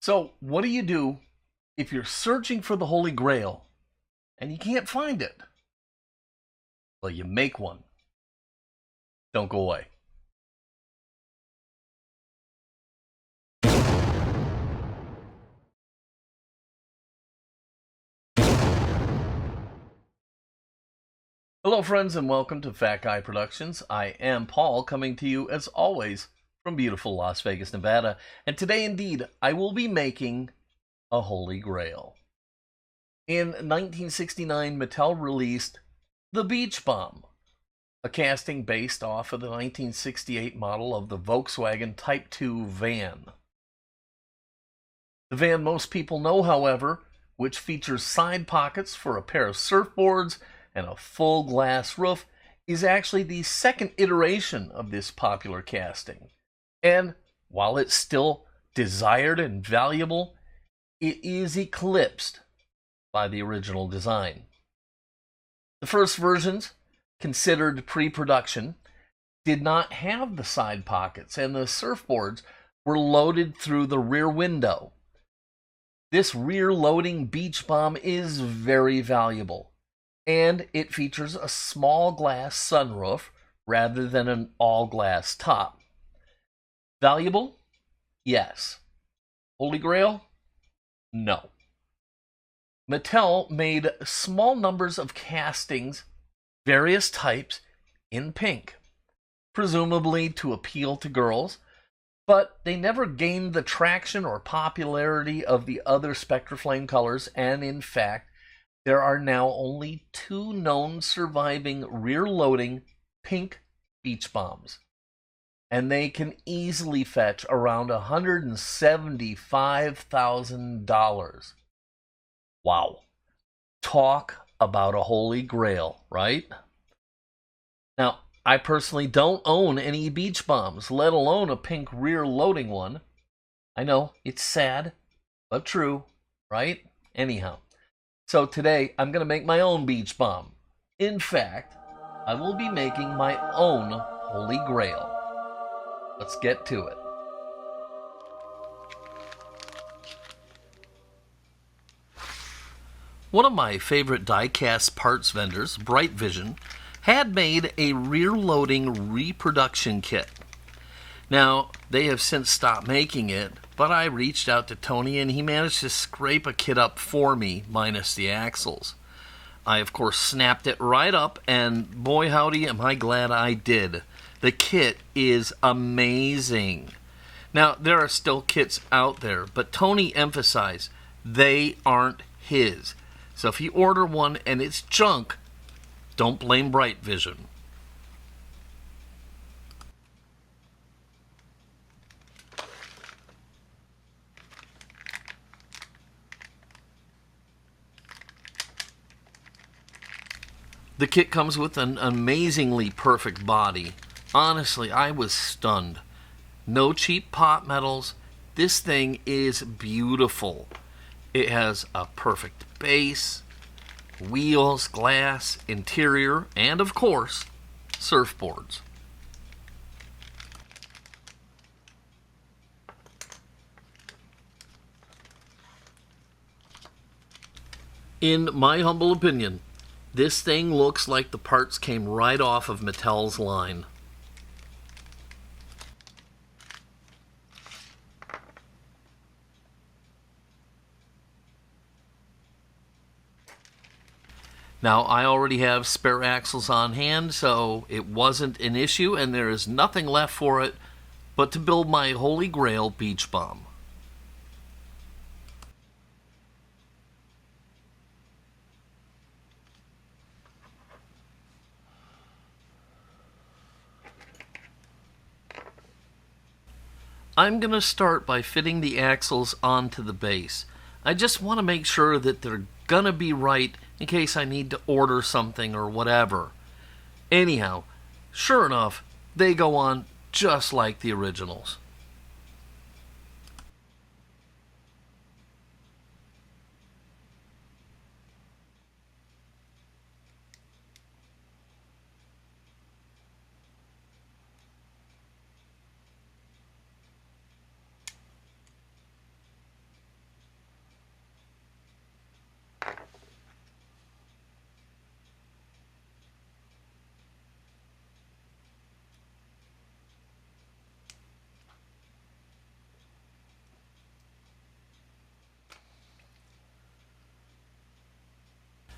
So, what do you do if you're searching for the Holy Grail and you can't find it? Well, you make one. Don't go away. Hello, friends, and welcome to Fat Guy Productions. I am Paul, coming to you, as always, from beautiful Las Vegas, Nevada. And today, indeed, I will be making a Holy Grail. In 1969, Mattel released the Beach Bomb, a casting based off of the 1968 model of the Volkswagen Type 2 van. The van most people know, however, which features side pockets for a pair of surfboards and a full glass roof, is actually the second iteration of this popular casting. And while it's still desired and valuable, it is eclipsed by the original design. The first versions, considered pre-production, did not have the side pockets, and the surfboards were loaded through the rear window. This rear-loading Beach Bomb is very valuable, and it features a small glass sunroof rather than an all-glass top. Valuable? Yes. Holy Grail? No. Mattel made small numbers of castings, various types, in pink, presumably to appeal to girls, but they never gained the traction or popularity of the other Spectraflame colors, and in fact, there are now only two known surviving rear-loading pink Beach Bombs, and they can easily fetch around $175,000. Wow. Talk about a Holy Grail, right? Now, I personally don't own any Beach Bombs, let alone a pink rear-loading one. I know, it's sad, but true, right? Anyhow. So today, I'm going to make my own Beach Bomb. In fact, I will be making my own Holy Grail. Let's get to it. One of my favorite diecast parts vendors, Bright Vision, had made a rear-loading reproduction kit. Now, they have since stopped making it, but I reached out to Tony and he managed to scrape a kit up for me, minus the axles. I, of course, snapped it right up, and boy howdy am I glad I did. The kit is amazing. Now, there are still kits out there, but Tony emphasized they aren't his. So if you order one and it's junk, don't blame Bright Vision. The kit comes with an amazingly perfect body. Honestly, I was stunned. No cheap pot metals. This thing is beautiful. It has a perfect base, wheels, glass, interior, and of course, surfboards. In my humble opinion, this thing looks like the parts came right off of Mattel's line. Now, I already have spare axles on hand, so it wasn't an issue, and there is nothing left for it but to build my Holy Grail Beach Bomb. I'm going to start by fitting the axles onto the base. I just want to make sure that they're going to be right in case I need to order something or whatever. Anyhow, sure enough, they go on just like the originals.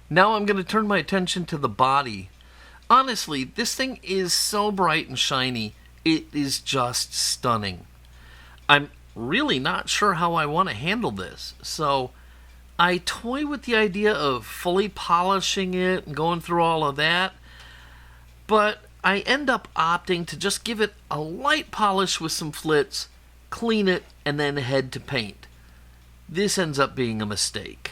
Now I'm going to turn my attention to the body. Honestly, this thing is so bright and shiny, it is just stunning. I'm really not sure how I want to handle this, so I toy with the idea of fully polishing it and going through all of that, but I end up opting to just give it a light polish with some flits, clean it, and then head to paint. This ends up being a mistake.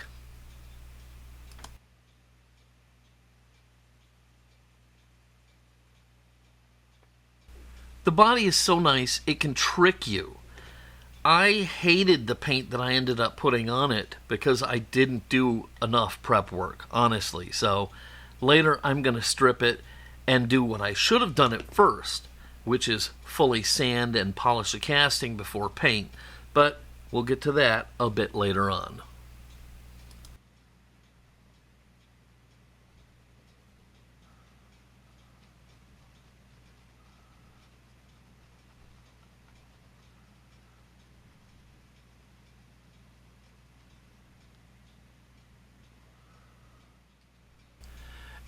The body is so nice, it can trick you. I hated the paint that I ended up putting on it because I didn't do enough prep work, honestly. So later I'm going to strip it and do what I should have done at first, which is fully sand and polish the casting before paint. But we'll get to that a bit later on.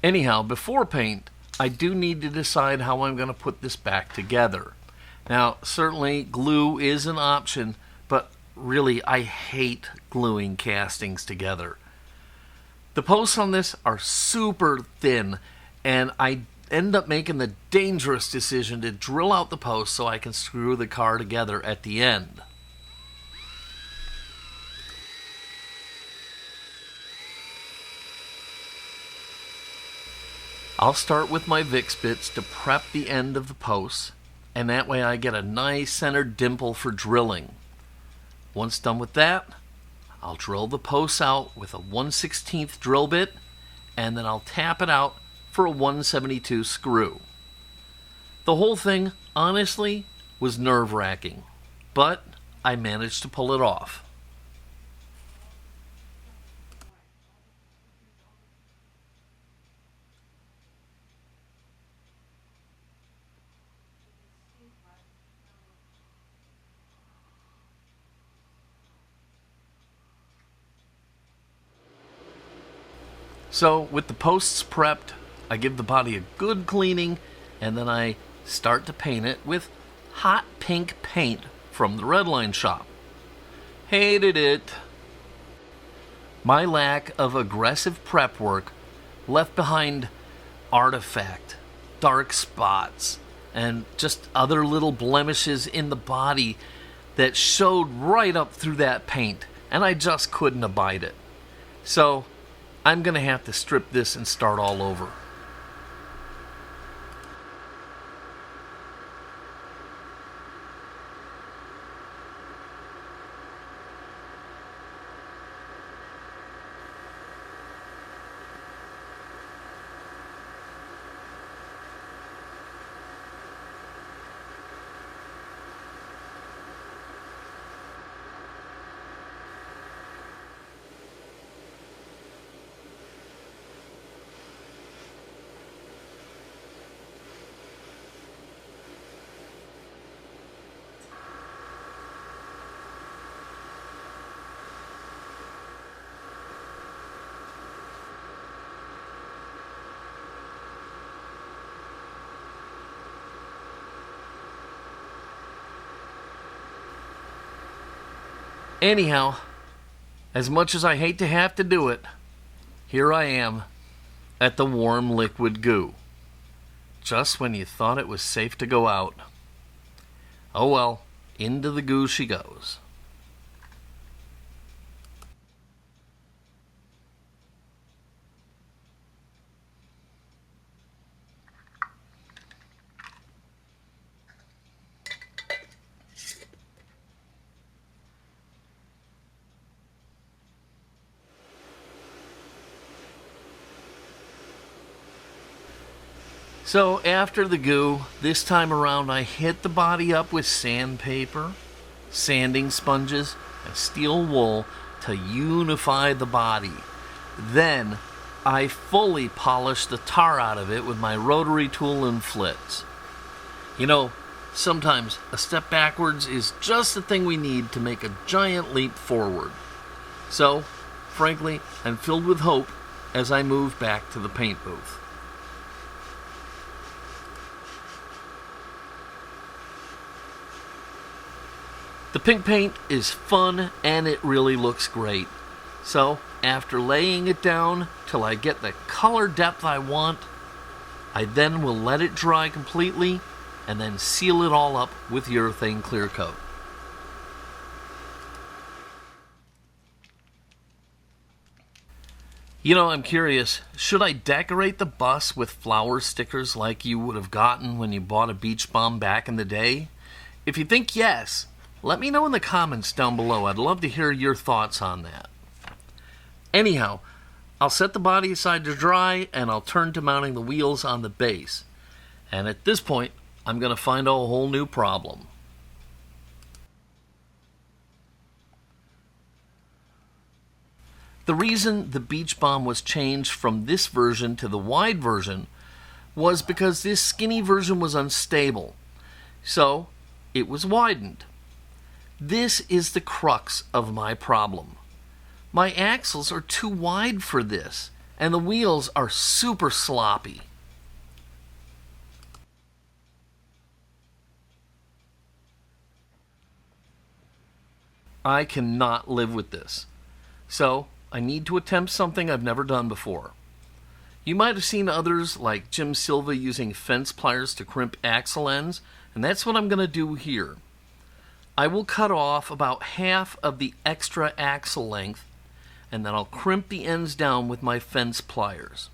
Anyhow, before paint, I do need to decide how I'm going to put this back together. Now, certainly glue is an option, but really I hate gluing castings together. The posts on this are super thin, and I end up making the dangerous decision to drill out the post so I can screw the car together at the end. I'll start with my Vix bits to prep the end of the posts, and that way I get a nice centered dimple for drilling. Once done with that, I'll drill the posts out with a 1/16 drill bit, and then I'll tap it out for a 1/72 screw. The whole thing, honestly, was nerve-wracking, but I managed to pull it off. So with the posts prepped, I give the body a good cleaning, and then I start to paint it with hot pink paint from the Redline shop. Hated it. My lack of aggressive prep work left behind artifact, dark spots, and just other little blemishes in the body that showed right up through that paint, and I just couldn't abide it. So I'm going to have to strip this and start all over. Anyhow, as much as I hate to have to do it, here I am at the warm liquid goo. Just when you thought it was safe to go out. Oh well, into the goo she goes. So after the goo, this time around I hit the body up with sandpaper, sanding sponges, and steel wool to unify the body. Then I fully polished the tar out of it with my rotary tool and flits. You know, sometimes a step backwards is just the thing we need to make a giant leap forward. So, frankly, I'm filled with hope as I move back to the paint booth. The pink paint is fun and it really looks great. So after laying it down till I get the color depth I want, I then will let it dry completely and then seal it all up with urethane clear coat. You know, I'm curious, should I decorate the bus with flower stickers like you would have gotten when you bought a beach bum back in the day? If you think yes, let me know in the comments down below. I'd love to hear your thoughts on that. Anyhow, I'll set the body aside to dry and I'll turn to mounting the wheels on the base. And at this point, I'm going to find a whole new problem. The reason the Beach Bomb was changed from this version to the wide version was because this skinny version was unstable. So, it was widened. This is the crux of my problem. My axles are too wide for this, and the wheels are super sloppy. I cannot live with this. So, I need to attempt something I've never done before. You might have seen others like Jim Silva using fence pliers to crimp axle ends, and that's what I'm going to do here. I will cut off about half of the extra axle length, and then I'll crimp the ends down with my fence pliers.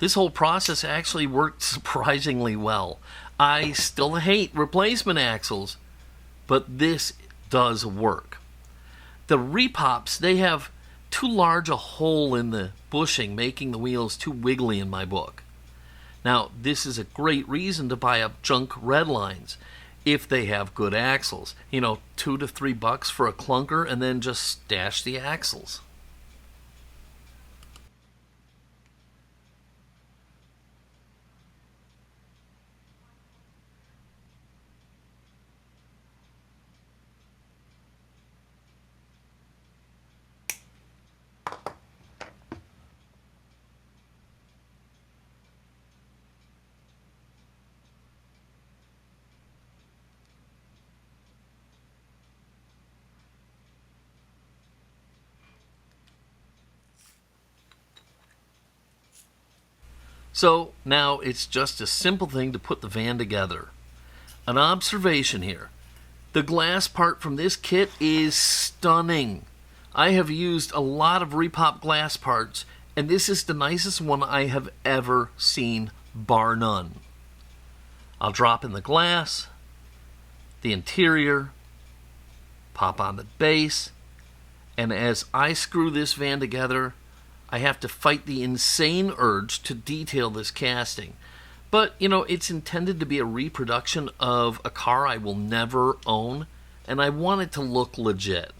This whole process actually worked surprisingly well. I still hate replacement axles, but this does work. The repops, they have too large a hole in the bushing, making the wheels too wiggly in my book. Now, this is a great reason to buy up junk red lines if they have good axles. You know, $2 to $3 for a clunker and then just stash the axles. So now it's just a simple thing to put the van together. An observation here. The glass part from this kit is stunning. I have used a lot of repop glass parts, and this is the nicest one I have ever seen, bar none. I'll drop in the glass, the interior, pop on the base, and as I screw this van together, I have to fight the insane urge to detail this casting. But, you know, it's intended to be a reproduction of a car I will never own, and I want it to look legit.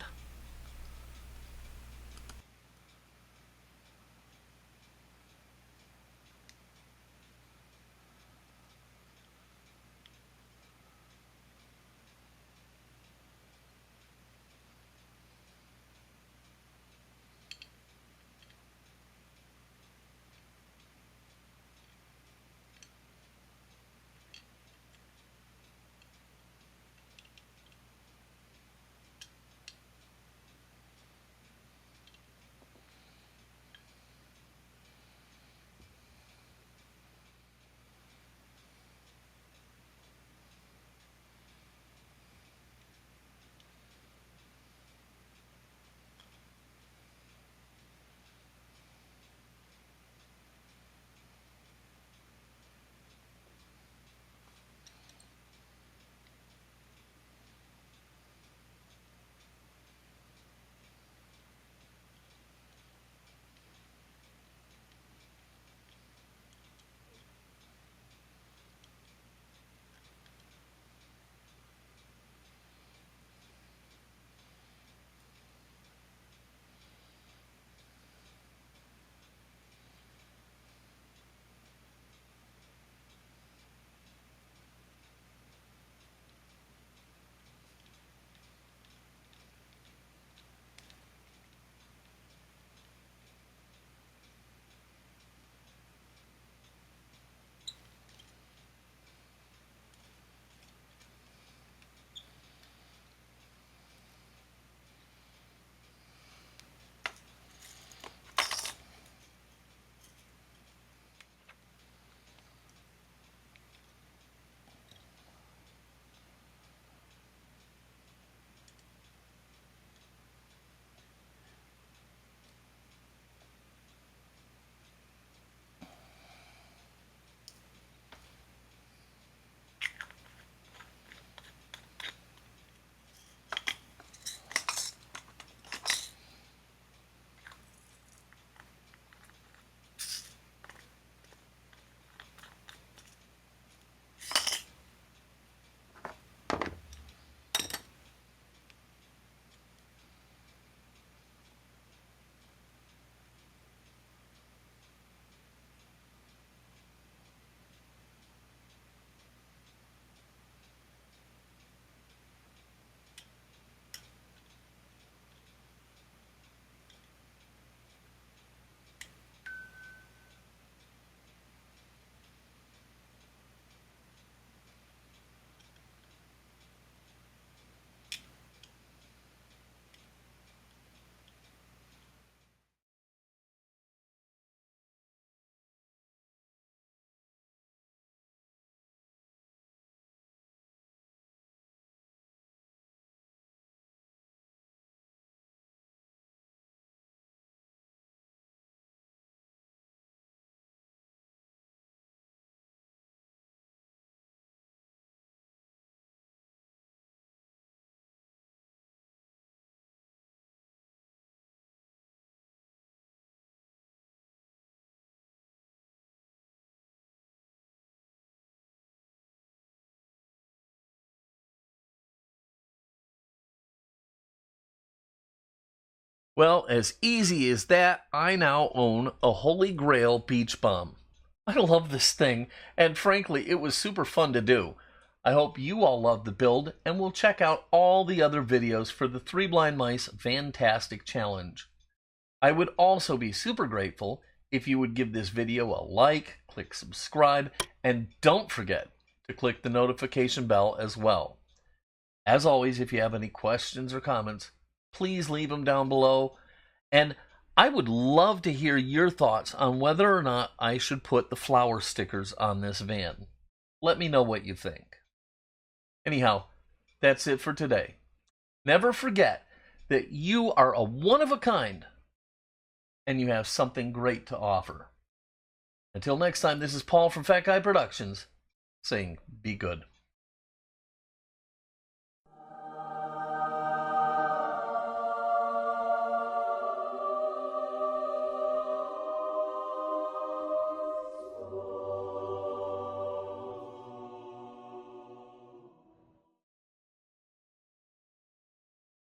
Well, as easy as that, I now own a Holy Grail beach bomb. I love this thing, and frankly, it was super fun to do. I hope you all love the build, and will check out all the other videos for the 3 Blind Mice Vantastic Challenge. I would also be super grateful if you would give this video a like, click subscribe, and don't forget to click the notification bell as well. As always, if you have any questions or comments, please leave them down below. And I would love to hear your thoughts on whether or not I should put the flower stickers on this van. Let me know what you think. Anyhow, that's it for today. Never forget that you are a one-of-a-kind and you have something great to offer. Until next time, this is Paul from Fat Guy Productions saying be good.